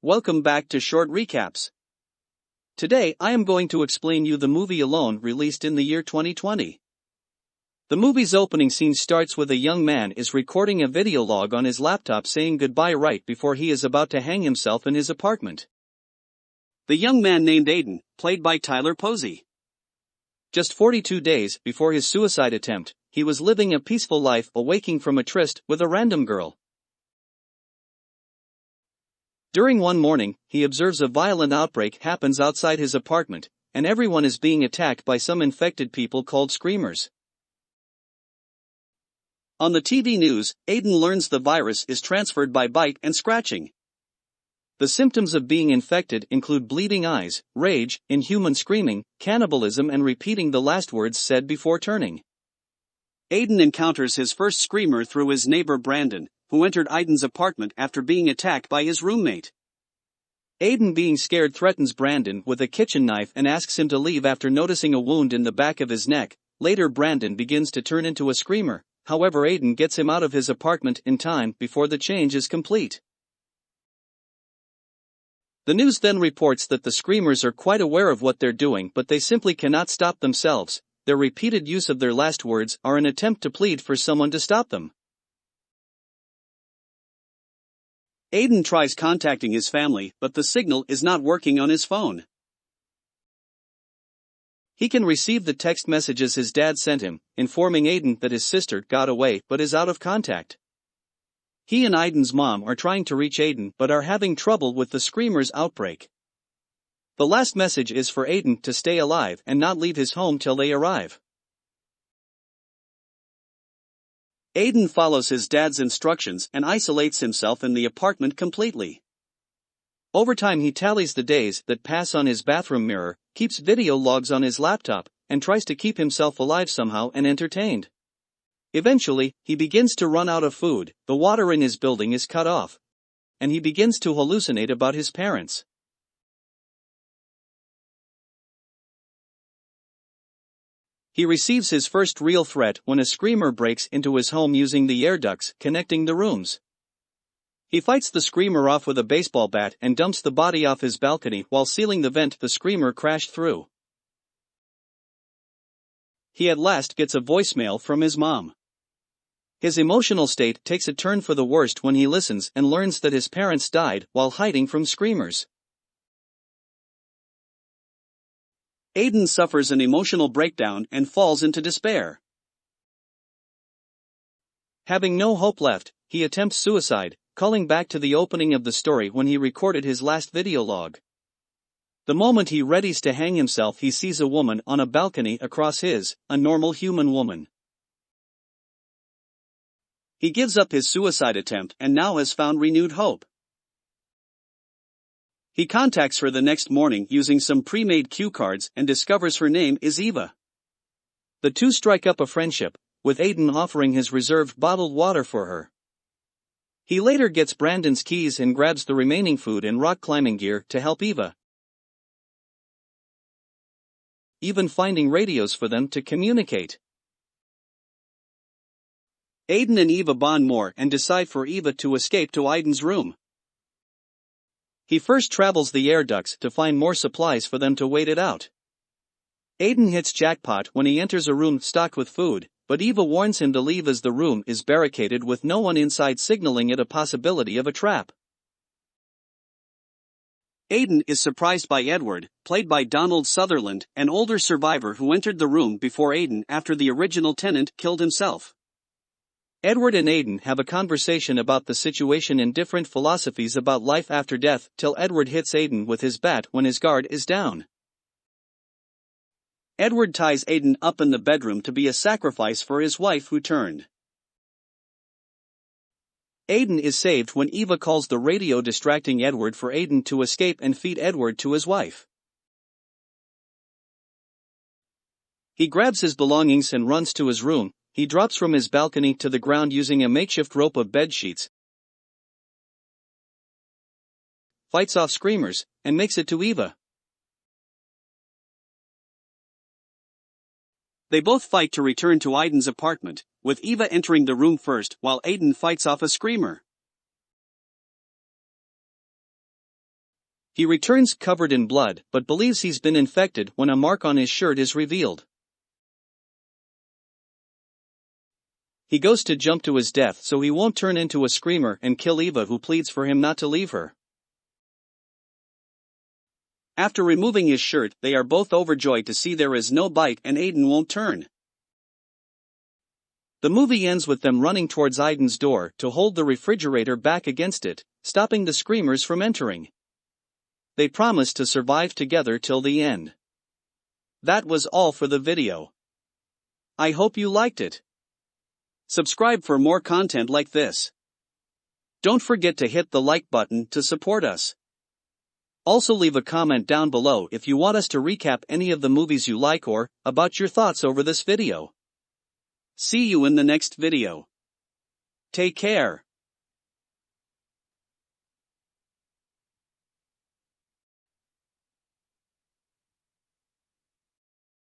Welcome back to Short Recaps. Today I am going to explain you the movie Alone, released in the year 2020. The movie's opening scene starts with a young man is recording a video log on his laptop saying goodbye right before he is about to hang himself in his apartment. The young man named Aiden, played by Tyler Posey. Just 42 days before his suicide attempt, he was living a peaceful life, awaking from a tryst with a random girl. During one morning, he observes a violent outbreak happens outside his apartment, and everyone is being attacked by some infected people called screamers. On the TV news, Aiden learns the virus is transferred by bite and scratching. The symptoms of being infected include bleeding eyes, rage, inhuman screaming, cannibalism, and repeating the last words said before turning. Aiden encounters his first screamer through his neighbor Brandon, who entered Aiden's apartment after being attacked by his roommate. Aiden, being scared, threatens Brandon with a kitchen knife and asks him to leave after noticing a wound in the back of his neck. Later, Brandon begins to turn into a screamer, however Aiden gets him out of his apartment in time before the change is complete. The news then reports that the screamers are quite aware of what they're doing, but they simply cannot stop themselves. Their repeated use of their last words are an attempt to plead for someone to stop them. Aiden tries contacting his family, but the signal is not working on his phone. He can receive the text messages his dad sent him, informing Aiden that his sister got away but is out of contact. He and Aiden's mom are trying to reach Aiden but are having trouble with the screamers' outbreak. The last message is for Aiden to stay alive and not leave his home till they arrive. Aiden follows his dad's instructions and isolates himself in the apartment completely. Over time, he tallies the days that pass on his bathroom mirror, keeps video logs on his laptop, and tries to keep himself alive somehow and entertained. Eventually, he begins to run out of food, the water in his building is cut off, and he begins to hallucinate about his parents. He receives his first real threat when a screamer breaks into his home using the air ducts connecting the rooms. He fights the screamer off with a baseball bat and dumps the body off his balcony while sealing the vent the screamer crashed through. He at last gets a voicemail from his mom. His emotional state takes a turn for the worst when he listens and learns that his parents died while hiding from screamers. Aiden suffers an emotional breakdown and falls into despair. Having no hope left, he attempts suicide, calling back to the opening of the story when he recorded his last video log. The moment he readies to hang himself, he sees a woman on a balcony across his, a normal human woman. He gives up his suicide attempt and now has found renewed hope. He contacts her the next morning using some pre-made cue cards and discovers her name is Eva. The two strike up a friendship, with Aiden offering his reserved bottled water for her. He later gets Brandon's keys and grabs the remaining food and rock climbing gear to help Eva, even finding radios for them to communicate. Aiden and Eva bond more and decide for Eva to escape to Aiden's room. He first travels the air ducts to find more supplies for them to wait it out. Aiden hits jackpot when he enters a room stocked with food, but Eva warns him to leave as the room is barricaded with no one inside, signaling it a possibility of a trap. Aiden is surprised by Edward, played by Donald Sutherland, an older survivor who entered the room before Aiden after the original tenant killed himself. Edward and Aiden have a conversation about the situation and different philosophies about life after death till Edward hits Aiden with his bat when his guard is down. Edward ties Aiden up in the bedroom to be a sacrifice for his wife who turned. Aiden is saved when Eva calls the radio, distracting Edward for Aiden to escape and feed Edward to his wife. He grabs his belongings and runs to his room. He drops from his balcony to the ground using a makeshift rope of bed sheets, fights off screamers, and makes it to Eva. They both fight to return to Aiden's apartment, with Eva entering the room first while Aiden fights off a screamer. He returns covered in blood but believes he's been infected when a mark on his shirt is revealed. He goes to jump to his death so he won't turn into a screamer and kill Eva, who pleads for him not to leave her. After removing his shirt, they are both overjoyed to see there is no bite and Aiden won't turn. The movie ends with them running towards Aiden's door to hold the refrigerator back against it, stopping the screamers from entering. They promise to survive together till the end. That was all for the video. I hope you liked it. Subscribe for more content like this. Don't forget to hit the like button to support us. Also leave a comment down below if you want us to recap any of the movies you like or about your thoughts over this video. See you in the next video. Take care.